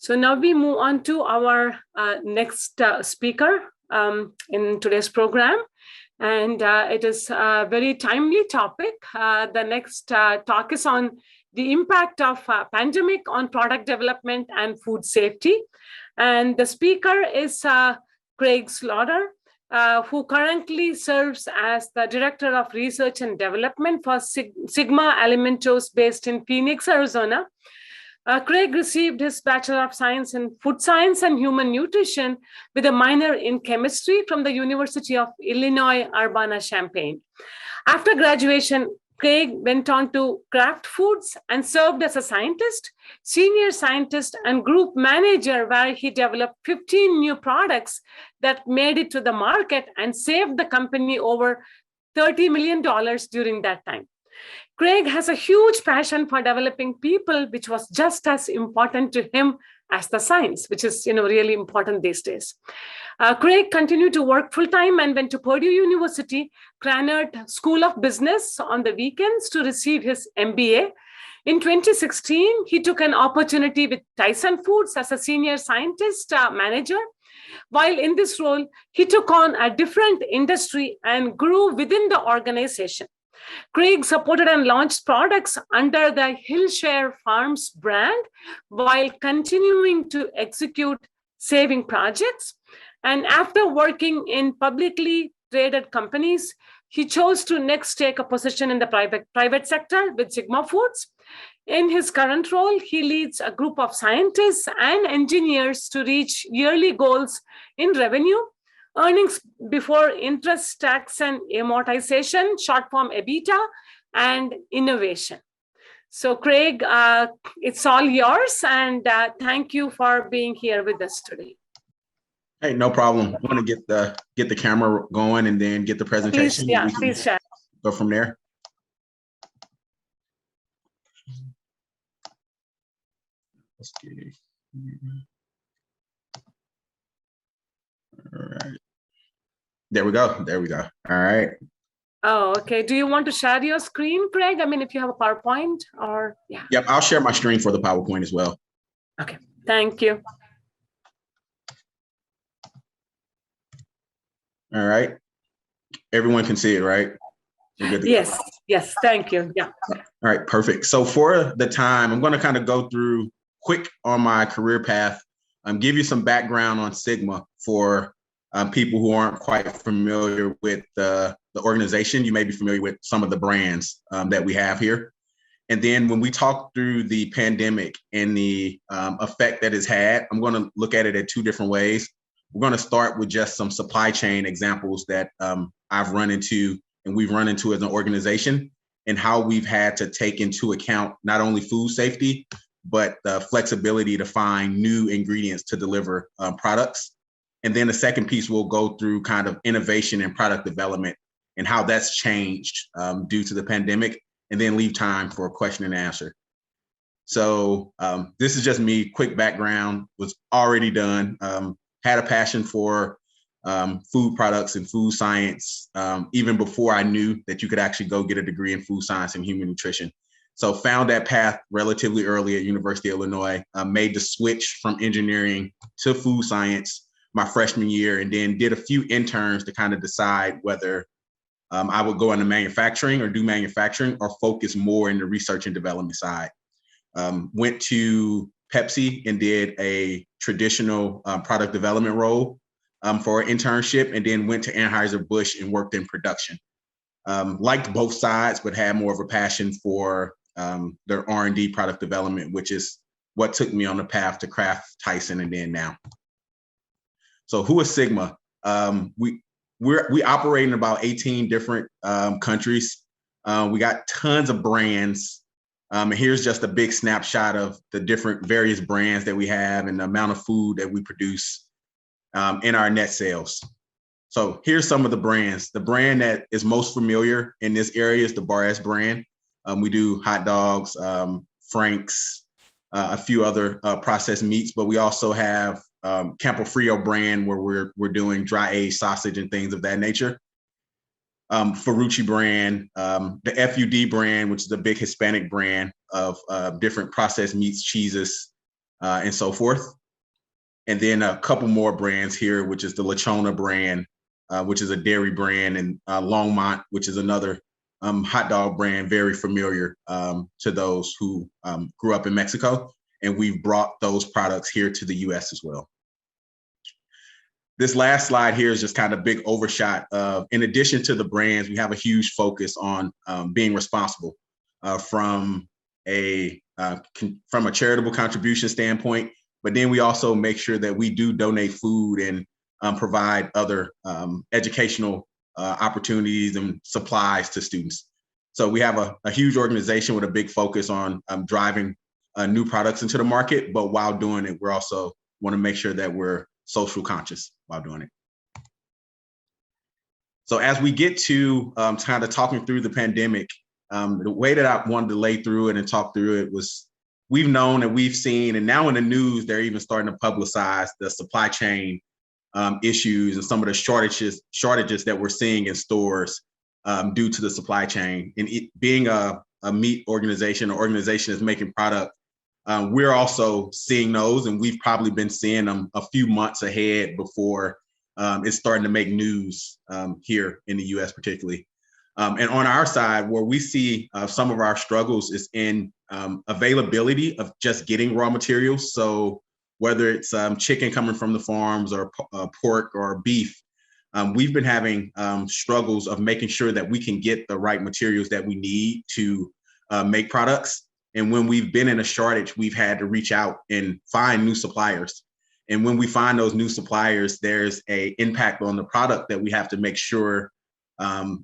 So now we move on to our next speaker in today's program. And it is a very timely topic. The next talk is on the impact of pandemic on product development and food safety. And the speaker is Craig Slaughter, who currently serves as the Director of Research and Development for Sigma Alimentos based in Phoenix, Arizona. Craig received his Bachelor of Science in Food Science and Human Nutrition with a minor in chemistry from the University of Illinois, Urbana-Champaign. After graduation, Craig went on to Kraft Foods and served as a scientist, senior scientist, and group manager, where he developed 15 new products that made it to the market and saved the company over $30 million during that time. Craig has a huge passion for developing people, which was just as important to him as the science, which is really important these days. Craig continued to work full-time and went to Purdue University, Krannert School of Business on the weekends to receive his MBA. In 2016, he took an opportunity with Tyson Foods as a senior scientist manager. While in this role, he took on a different industry and grew within the organization. Craig supported and launched products under the Hillshire Farms brand while continuing to execute saving projects. And after working in publicly traded companies, he chose to next take a position in the private sector with Sigma Foods. In his current role, he leads a group of scientists and engineers to reach yearly goals in revenue, earnings before interest, tax, and amortization, short form EBITDA, and innovation. So Craig, it's all yours, and thank you for being here with us today. Hey, no problem. I want to get the camera going and then get the presentation. Please share. Go from there. Let's see. All right. There we go. All right. Oh, okay. Do you want to share your screen, Craig? I mean, if you have a PowerPoint or, yeah. Yep, I'll share my screen for the PowerPoint as well. Okay, thank you. All right. Everyone can see it, right? Yes, thank you. Yeah. All right, perfect. So for the time, I'm going to kind of go through quick on my career path, give you some background on Sigma for people who aren't quite familiar with the organization. You may be familiar with some of the brands that we have here. And then when we talk through the pandemic and the effect that it's had, I'm going to look at it at two different ways. We're going to start with just some supply chain examples that I've run into and we've run into as an organization, and how we've had to take into account not only food safety, but the flexibility to find new ingredients to deliver products. And then the second piece, we'll go through kind of innovation and product development and how that's changed due to the pandemic, and then leave time for a question and answer. So this is just me, quick background, was already done, had a passion for food products and food science, even before I knew that you could actually go get a degree in food science and human nutrition. So found that path relatively early at University of Illinois, made the switch from engineering to food science my freshman year, and then did a few interns to kind of decide whether I would go into manufacturing or do manufacturing or focus more in the research and development side. Went to Pepsi and did a traditional product development role for an internship, and then went to Anheuser-Busch and worked in production. Liked both sides, but had more of a passion for their R&D product development, which is what took me on the path to Kraft, Tyson, and then now. So who is Sigma? We operate in about 18 different countries. We got tons of brands. And here's just a big snapshot of the different various brands that we have and the amount of food that we produce in our net sales. So here's some of the brands. The brand that is most familiar in this area is the Bar S brand. We do hot dogs, Frank's, a few other processed meats, but we also have Campo Frio brand where we're doing dry aged sausage and things of that nature. Ferrucci brand, the FUD brand, which is a big Hispanic brand of different processed meats, cheeses, and so forth. And then a couple more brands here, which is the Lechona brand, which is a dairy brand, and Longmont, which is another hot dog brand, very familiar to those who grew up in Mexico. And we've brought those products here to the US as well. This last slide here is just kind of a big overshot of, in addition to the brands, we have a huge focus on being responsible from a charitable contribution standpoint. But then we also make sure that we do donate food and provide other educational opportunities and supplies to students. So we have a huge organization with a big focus on driving new products into the market, but while doing it, we also want to make sure that we're social conscious while doing it. So as we get to kind of talking through the pandemic, the way that I wanted to lay through it and talk through it was, we've known and we've seen, and now in the news, they're even starting to publicize the supply chain issues and some of the shortages that we're seeing in stores due to the supply chain. And being a meat organization, an organization that's making product, we're also seeing those, and we've probably been seeing them a few months ahead before it's starting to make news here in the US particularly. And on our side, where we see some of our struggles is in availability of just getting raw materials. So whether it's chicken coming from the farms or pork or beef, we've been having struggles of making sure that we can get the right materials that we need to make products. And when we've been in a shortage, we've had to reach out and find new suppliers. And when we find those new suppliers, there's an impact on the product that we have to make sure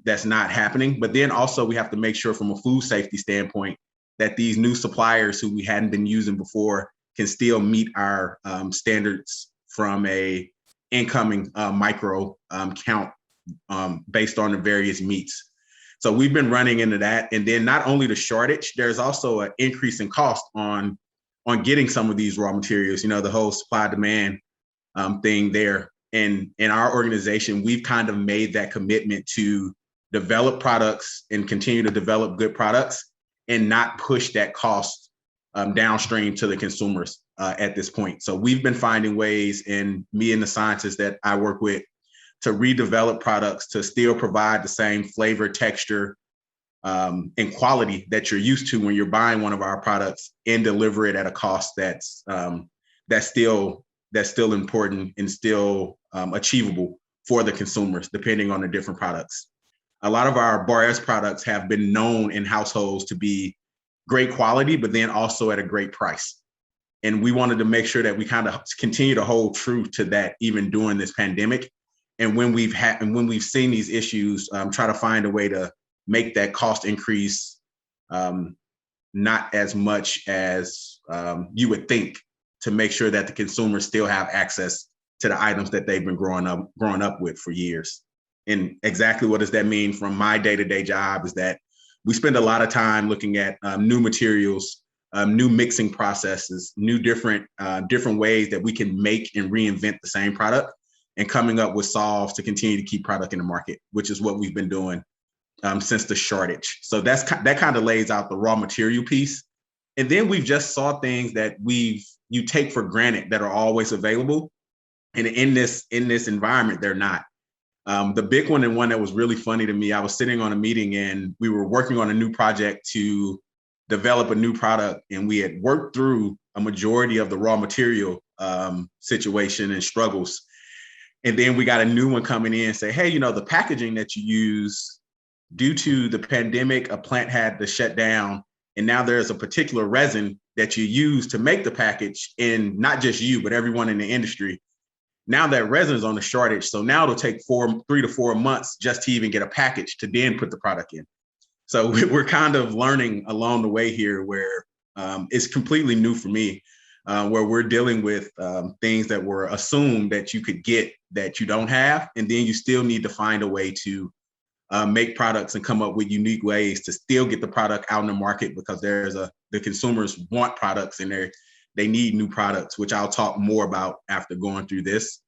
that's not happening. But then also we have to make sure from a food safety standpoint that these new suppliers who we hadn't been using before can still meet our standards from a incoming micro count based on the various meats. So we've been running into that. And then not only the shortage, there's also an increase in cost on getting some of these raw materials, the whole supply demand thing there. And in our organization, we've kind of made that commitment to develop products and continue to develop good products and not push that cost downstream to the consumers at this point. So we've been finding ways, and me and the scientists that I work with, to redevelop products to still provide the same flavor, texture, and quality that you're used to when you're buying one of our products, and deliver it at a cost that's still important and still achievable for the consumers, depending on the different products. A lot of our Bar S products have been known in households to be great quality, but then also at a great price. And we wanted to make sure that we kind of continue to hold true to that even during this pandemic. And when we've seen these issues, try to find a way to make that cost increase not as much as you would think, to make sure that the consumers still have access to the items that they've been growing up with for years. And exactly what does that mean from my day-to-day job is that we spend a lot of time looking at new materials, new mixing processes, new different ways that we can make and reinvent the same product, and coming up with solves to continue to keep product in the market, which is what we've been doing since the shortage. So that kind of lays out the raw material piece. And then we've just saw things that you take for granted that are always available. And in this environment, they're not. The big one, and one that was really funny to me, I was sitting on a meeting and we were working on a new project to develop a new product. And we had worked through a majority of the raw material situation and struggles. And then we got a new one coming in and say, hey, the packaging that you use, due to the pandemic, a plant had to shut down. And now there's a particular resin that you use to make the package, and not just you, but everyone in the industry. Now that resin is on the shortage. So now it'll take 3 to 4 months just to even get a package to then put the product in. So we're kind of learning along the way here, where it's completely new for me, where we're dealing with things that were assumed that you could get that you don't have. And then you still need to find a way to make products and come up with unique ways to still get the product out in the market, because the consumers want products and they need new products, which I'll talk more about after going through this.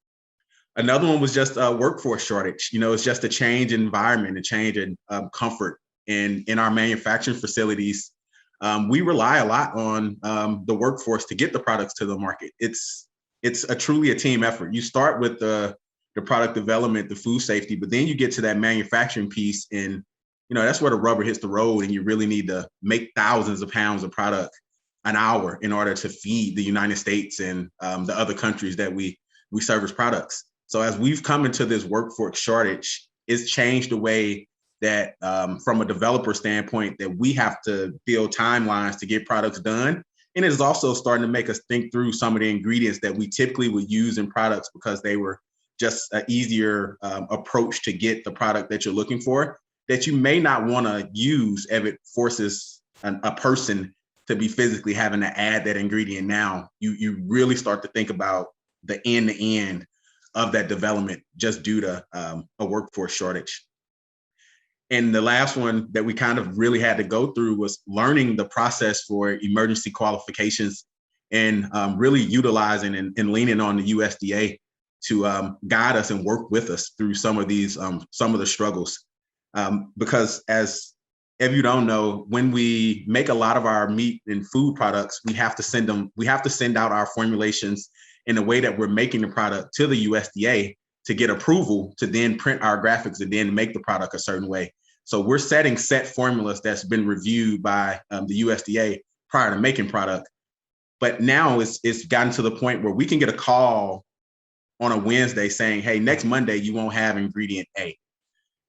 Another one was just a workforce shortage. It's just a change in environment, a change in comfort in our manufacturing facilities. we rely a lot on the workforce to get the products to the market. It's truly a team effort. You start with the product development, the food safety, but then you get to that manufacturing piece, and that's where the rubber hits the road, and you really need to make thousands of pounds of product an hour in order to feed the United States and the other countries that we service products. So as we've come into this workforce shortage, it's changed the way that from a developer standpoint, that we have to build timelines to get products done. And it is also starting to make us think through some of the ingredients that we typically would use in products because they were just an easier approach to get the product that you're looking for, that you may not want to use if it forces a person to be physically having to add that ingredient. Now you really start to think about the end of that development just due to a workforce shortage. And the last one that we kind of really had to go through was learning the process for emergency qualifications and really utilizing and leaning on the USDA to guide us and work with us through some of these, some of the struggles. Because if you don't know, when we make a lot of our meat and food products, we have to send out our formulations in the way that we're making the product to the USDA to get approval to then print our graphics and then make the product a certain way. So we're setting set formulas that's been reviewed by the USDA prior to making product. But now it's gotten to the point where we can get a call on a Wednesday saying, hey, next Monday, you won't have ingredient A.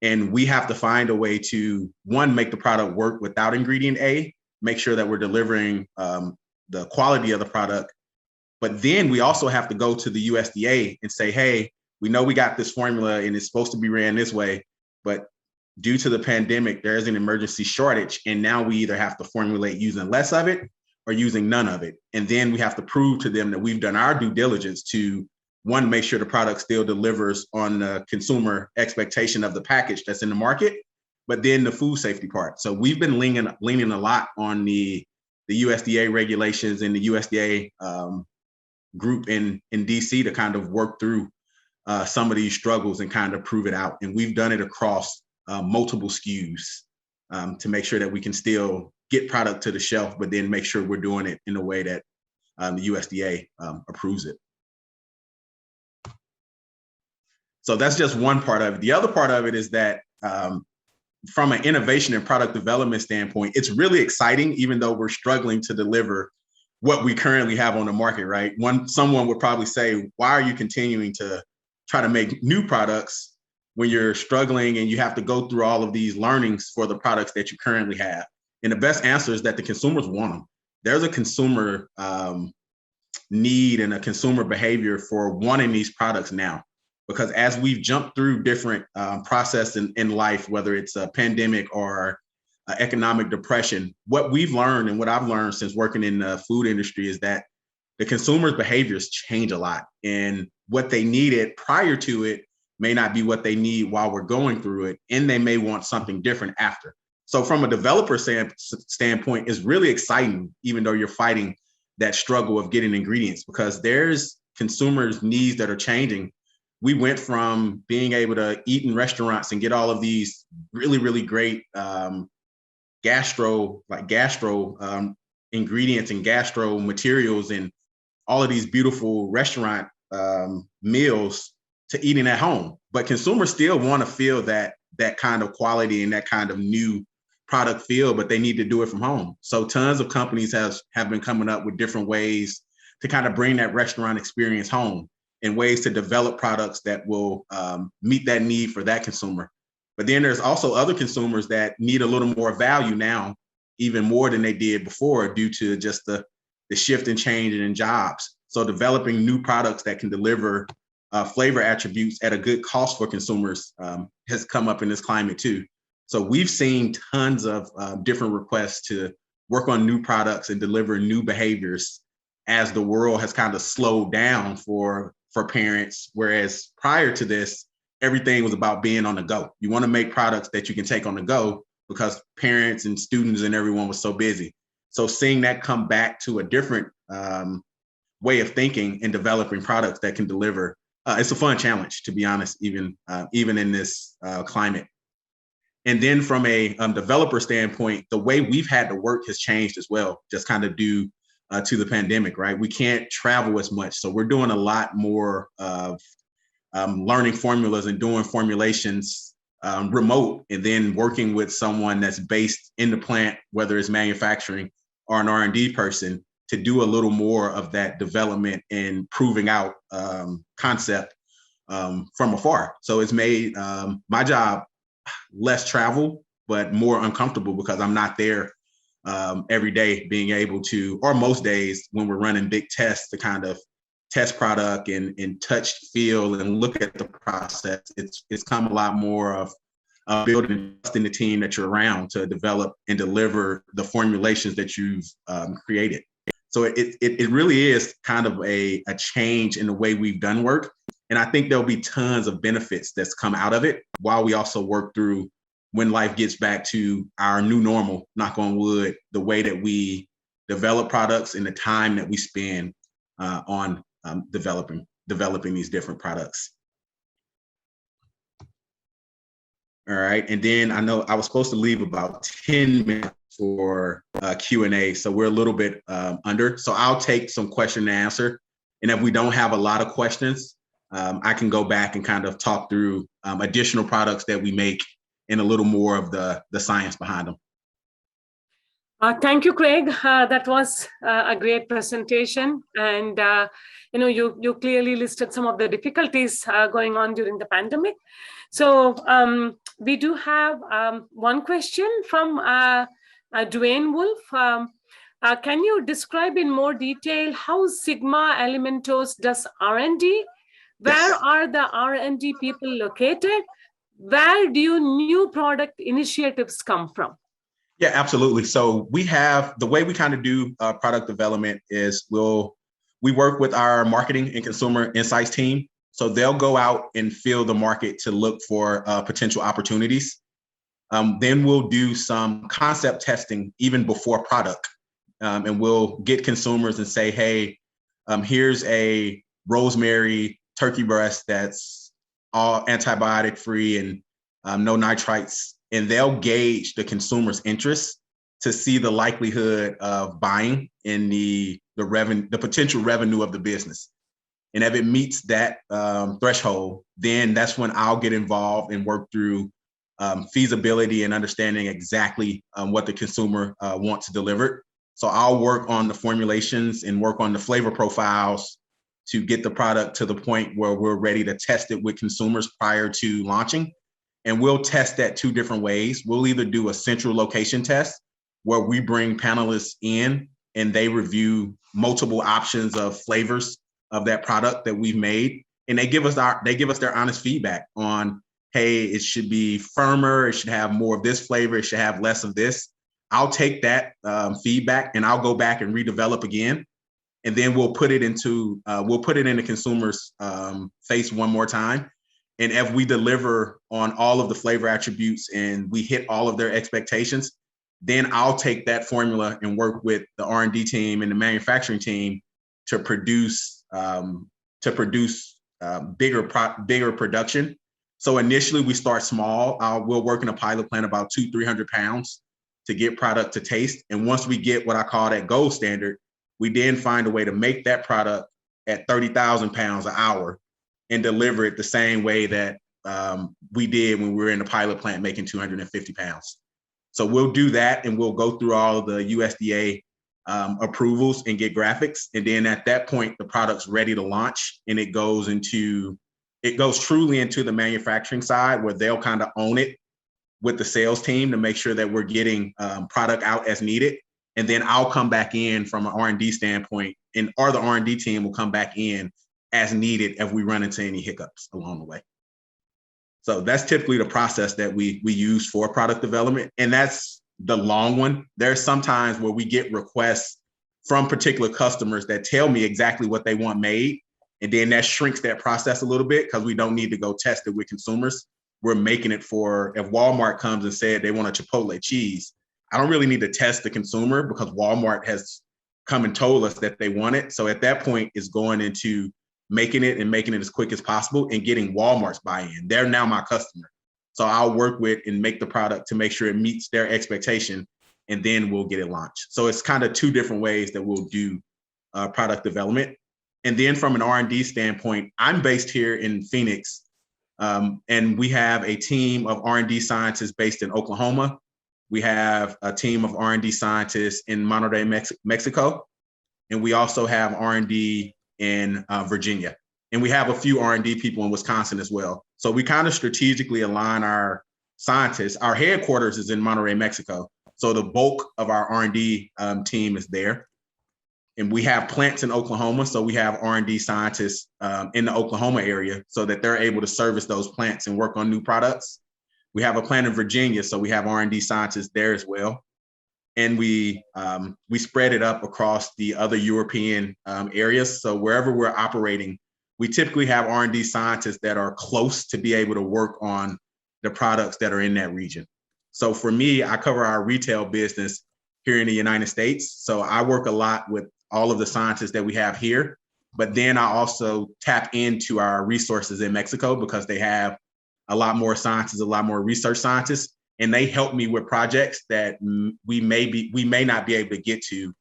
And we have to find a way to, one, make the product work without ingredient A, make sure that we're delivering the quality of the product. But then we also have to go to the USDA and say, hey, we know we got this formula and it's supposed to be ran this way, but due to the pandemic, there's an emergency shortage. And now we either have to formulate using less of it or using none of it. And then we have to prove to them that we've done our due diligence to, one, make sure the product still delivers on the consumer expectation of the package that's in the market, but then the food safety part. So we've been leaning a lot on the USDA regulations and the USDA group in DC to kind of work through some of these struggles and kind of prove it out. And we've done it across multiple SKUs to make sure that we can still get product to the shelf, but then make sure we're doing it in a way that the USDA approves it. So that's just one part of it. The other part of it is that from an innovation and product development standpoint, it's really exciting, even though we're struggling to deliver what we currently have on the market, right? Someone would probably say, why are you continuing to try to make new products when you're struggling and you have to go through all of these learnings for the products that you currently have? And the best answer is that the consumers want them. There's a consumer need and a consumer behavior for wanting these products now. Because as we've jumped through different process in life, whether it's a pandemic or economic depression, what we've learned and what I've learned since working in the food industry is that the consumer's behaviors change a lot. And what they needed prior to it may not be what they need while we're going through it. And they may want something different after. So from a developer standpoint, it's really exciting, even though you're fighting that struggle of getting ingredients, because there's consumers' needs that are changing. We went from being able to eat in restaurants and get all of these really, really great gastro ingredients and gastro materials and all of these beautiful restaurant meals to eating at home. But consumers still want to feel that kind of quality and that kind of new product feel, but they need to do it from home. So tons of companies have been coming up with different ways to kind of bring that restaurant experience home, and ways to develop products that will meet that need for that consumer. But then there's also other consumers that need a little more value now, even more than they did before, due to just the shift and change in jobs. So developing new products that can deliver flavor attributes at a good cost for consumers has come up in this climate too. So we've seen tons of different requests to work on new products and deliver new behaviors as the world has kind of slowed down for parents, whereas prior to this, everything was about being on the go. You want to make products that you can take on the go because parents and students and everyone was so busy. So seeing that come back to a different way of thinking and developing products that can deliver, it's a fun challenge, to be honest, even in this climate. And then from a developer standpoint, the way we've had to work has changed as well, just kind of due to the pandemic, right? We can't travel as much. So we're doing a lot more of learning formulas and doing formulations remote, and then working with someone that's based in the plant, whether it's manufacturing or an R&D person, to do a little more of that development and proving out concept from afar. So it's made my job less travel, but more uncomfortable because I'm not there every day being able to, or most days when we're running big tests, to kind of test product and touch, feel, and look at the process. It's come a lot more of building trust in the team that you're around to develop and deliver the formulations that you've created. So it really is kind of a change in the way we've done work. And I think there'll be tons of benefits that's come out of it, while we also work through when life gets back to our new normal, knock on wood, the way that we develop products and the time that we spend on developing these different products. All right, and then I know I was supposed to leave about 10 minutes for Q&A, so we're a little bit under. So I'll take some question and answer. And if we don't have a lot of questions, I can go back and kind of talk through additional products that we make and a little more of the science behind them. Thank you, Craig. That was a great presentation. And, you clearly listed some of the difficulties going on during the pandemic. So we do have one question from Dwayne Wolf. Can you describe in more detail how Sigma Alimentos does R&D? Where are the R&D people located? Where do your new product initiatives come from? Yeah, absolutely. So we have, the way we kind of do product development is we work with our marketing and consumer insights team. So they'll go out and fill the market to look for potential opportunities. Then we'll do some concept testing even before product. And we'll get consumers and say, hey, here's a rosemary turkey breast that's all antibiotic free and no nitrites. And they'll gauge the consumer's interest to see the likelihood of buying in the potential revenue of the business. And if it meets that threshold, then that's when I'll get involved and work through feasibility and understanding exactly what the consumer wants delivered. So I'll work on the formulations and work on the flavor profiles to get the product to the point where we're ready to test it with consumers prior to launching. And we'll test that two different ways. We'll either do a central location test where we bring panelists in and they review multiple options of flavors of that product that we've made. And they give us their honest feedback on, hey, it should be firmer, it should have more of this flavor, it should have less of this. I'll take that feedback and I'll go back and redevelop again. And then we'll put it in the consumer's face one more time. And if we deliver on all of the flavor attributes and we hit all of their expectations, then I'll take that formula and work with the R&D team and the manufacturing team to produce bigger production. So initially we start small. We'll work in a pilot plant about 200-300 pounds to get product to taste. And once we get what I call that gold standard, we then find a way to make that product at 30,000 pounds an hour and deliver it the same way that we did when we were in the pilot plant making 250 pounds. So we'll do that and we'll go through all of the USDA approvals and get graphics. And then at that point, the product's ready to launch and it goes truly into the manufacturing side where they'll kind of own it with the sales team to make sure that we're getting product out as needed. And then I'll come back in from an R&D standpoint or the R&D team will come back in as needed if we run into any hiccups along the way. So that's typically the process that we use for product development. And that's the long one. There's some times where we get requests from particular customers that tell me exactly what they want made. And then that shrinks that process a little bit because we don't need to go test it with consumers. We're making it for, if Walmart comes and said they want a Chipotle cheese, I don't really need to test the consumer because Walmart has come and told us that they want it. So at that point, it's going into making it as quick as possible and getting Walmart's buy-in. They're now my customer. So I'll work with and make the product to make sure it meets their expectation, and then we'll get it launched. So it's kind of two different ways that we'll do product development. And then from an R&D standpoint, I'm based here in Phoenix, and we have a team of R&D scientists based in Oklahoma. We have a team of R&D scientists in Monterrey, Mexico, and we also have R&D in Virginia. And we have a few R&D people in Wisconsin as well. So we kind of strategically align our scientists. Our headquarters is in Monterrey, Mexico. So the bulk of our R&D team is there. And we have plants in Oklahoma. So we have R&D scientists in the Oklahoma area so that they're able to service those plants and work on new products. We have a plant in Virginia, so we have R&D scientists there as well. And we spread it up across the other European areas. So wherever we're operating, we typically have R&D scientists that are close to be able to work on the products that are in that region. So for me, I cover our retail business here in the United States. So I work a lot with all of the scientists that we have here, but then I also tap into our resources in Mexico because they have a lot more scientists, a lot more research scientists, and they help me with projects that we may not be able to get to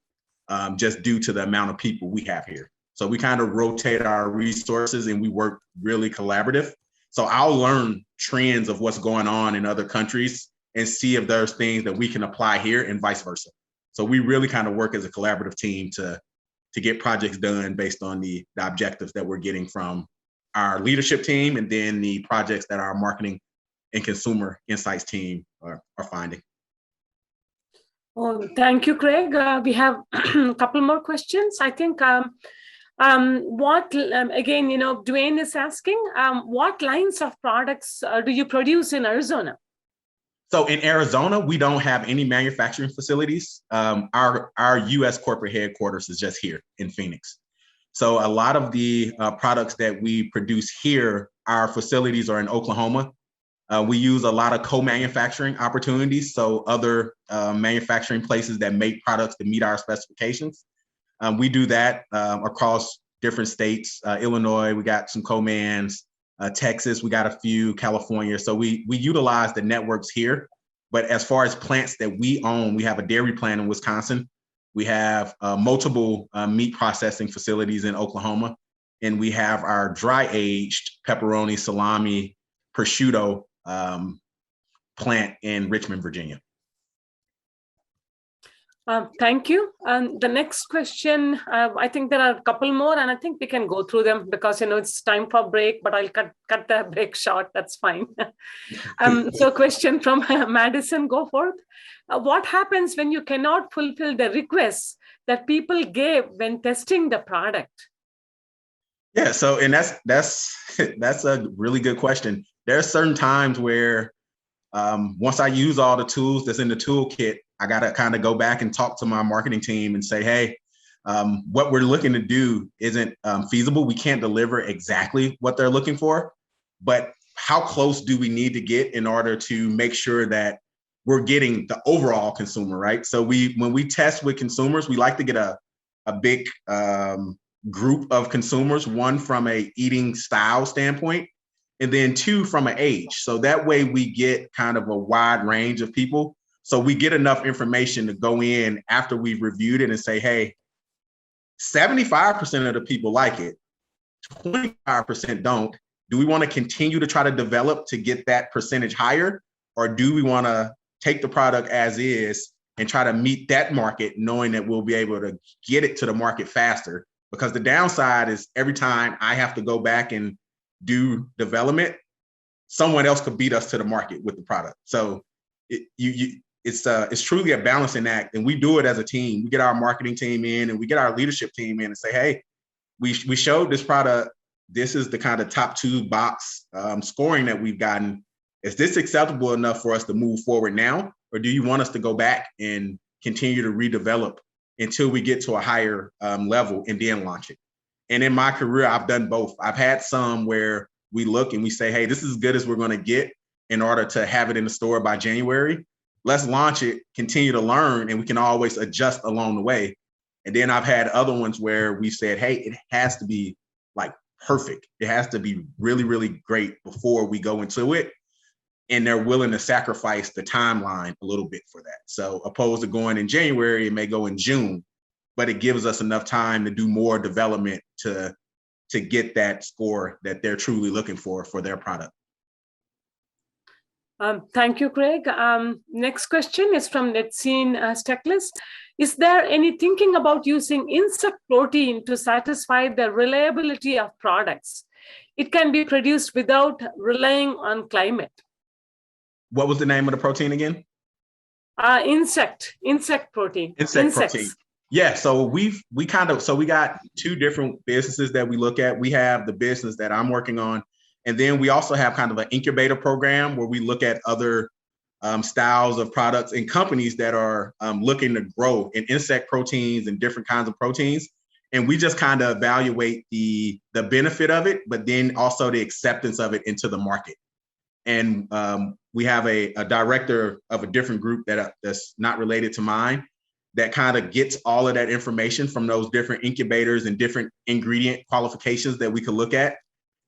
just due to the amount of people we have here. So we kind of rotate our resources and we work really collaborative. So I'll learn trends of what's going on in other countries and see if there's things that we can apply here and vice versa. So we really kind of work as a collaborative team to get projects done based on the objectives that we're getting from our leadership team and then the projects that our marketing and consumer insights team are finding. Oh, thank you, Craig. We have a couple more questions. I think again, Dwayne is asking, what lines of products do you produce in Arizona? So in Arizona, we don't have any manufacturing facilities. Our U.S. corporate headquarters is just here in Phoenix. So a lot of the products that we produce here, our facilities are in Oklahoma. We use a lot of co-manufacturing opportunities. So other manufacturing places that make products to meet our specifications. We do that across different states. Illinois, we got some co-mans. Texas, we got a few. California. So we utilize the networks here. But as far as plants that we own, we have a dairy plant in Wisconsin. We have multiple meat processing facilities in Oklahoma. And we have our dry aged pepperoni, salami, prosciutto plant in Richmond, Virginia. Thank you. And the next question, I think there are a couple more, and I think we can go through them because it's time for break. But I'll cut the break short. That's fine. So, question from Madison Goforth: what happens when you cannot fulfill the requests that people gave when testing the product? Yeah. So, and that's a really good question. There are certain times where once I use all the tools that's in the toolkit, I got to kind of go back and talk to my marketing team and say, hey, what we're looking to do isn't feasible. We can't deliver exactly what they're looking for, but how close do we need to get in order to make sure that we're getting the overall consumer, right? So when we test with consumers, we like to get a big group of consumers, one from a eating style standpoint, and then two from an age. So that way we get kind of a wide range of people. So we get enough information to go in after we've reviewed it and say, hey, 75% of the people like it, 25% don't. Do we want to continue to try to develop to get that percentage higher? Or do we want to take the product as is and try to meet that market, knowing that we'll be able to get it to the market faster? Because the downside is every time I have to go back and do development, someone else could beat us to the market with the product. So it's truly a balancing act, and we do it as a team. We get our marketing team in and we get our leadership team in and say, hey, we showed this product. This is the kind of top 2 box scoring that we've gotten. Is this acceptable enough for us to move forward now? Or do you want us to go back and continue to redevelop until we get to a higher level and then launch it? And in my career, I've done both. I've had some where we look and we say, hey, this is as good as we're going to get in order to have it in the store by January. Let's launch it, continue to learn, and we can always adjust along the way. And then I've had other ones where we said, hey, it has to be like perfect. It has to be really, really great before we go into it. and they're willing to sacrifice the timeline a little bit for that. So opposed to going in January, it may go in June, but it gives us enough time to do more development to get that score that they're truly looking for their product. Thank you, Craig. Next question is from Netsine Steckless. Is there any thinking about using insect protein to satisfy the reliability of products? It can be produced without relying on climate. What was the name of the protein again? Insect protein. Insect protein. Yeah, so we got two different businesses that we look at. We have the business that I'm working on, and then we also have kind of an incubator program where we look at other styles of products and companies that are looking to grow in insect proteins and different kinds of proteins. And we just kind of evaluate the benefit of it, but then also the acceptance of it into the market. And we have a director of a different group that's not related to mine that kind of gets all of that information from those different incubators and different ingredient qualifications that we could look at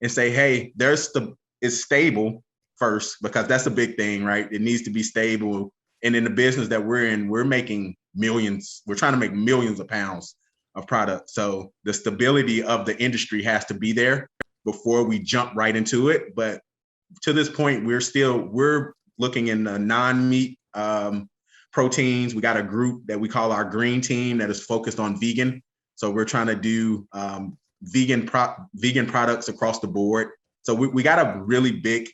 and say, hey, it's stable first, because that's a big thing, right? It needs to be stable. And in the business that we're in, we're making millions. We're trying to make millions of pounds of product. So the stability of the industry has to be there before we jump right into it. But to this point, we're looking in the non-meat proteins. We got a group that we call our green team that is focused on vegan. So we're trying to do vegan products across the board. So we got a really big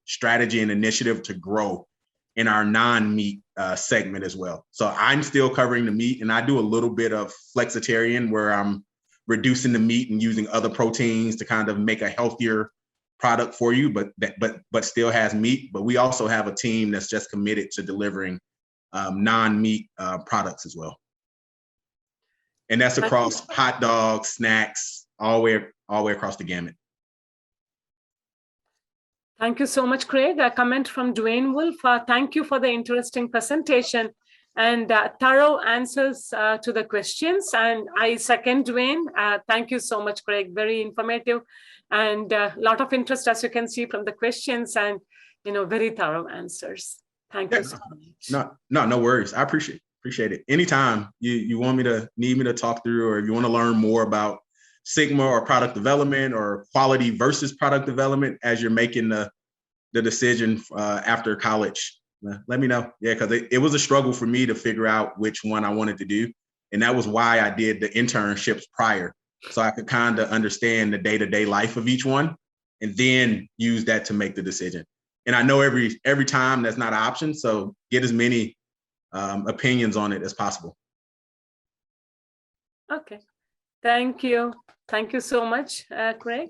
strategy and initiative to grow in our non-meat segment as well. So I'm still covering the meat, and I do a little bit of flexitarian where I'm reducing the meat and using other proteins to kind of make a healthier product for you, but still has meat. But we also have a team that's just committed to delivering non-meat products as well. And that's across hot dogs, snacks, all the way across the gamut. Thank you so much, Craig. A comment from Dwayne Wolf. Thank you for the interesting presentation and thorough answers to the questions. And I second Dwayne. Thank you so much, Craig. Very informative and a lot of interest, as you can see from the questions, and very thorough answers. Thank you so much. No worries. I appreciate it. Anytime you need me to talk through, or if you want to learn more about Sigma or product development or quality versus product development as you're making the decision after college, let me know. Yeah, because it was a struggle for me to figure out which one I wanted to do. And that was why I did the internships prior, so I could kind of understand the day-to-day life of each one and then use that to make the decision. And I know every time that's not an option, so get as many opinions on it as possible. Okay. Thank you. Thank you so much, Craig.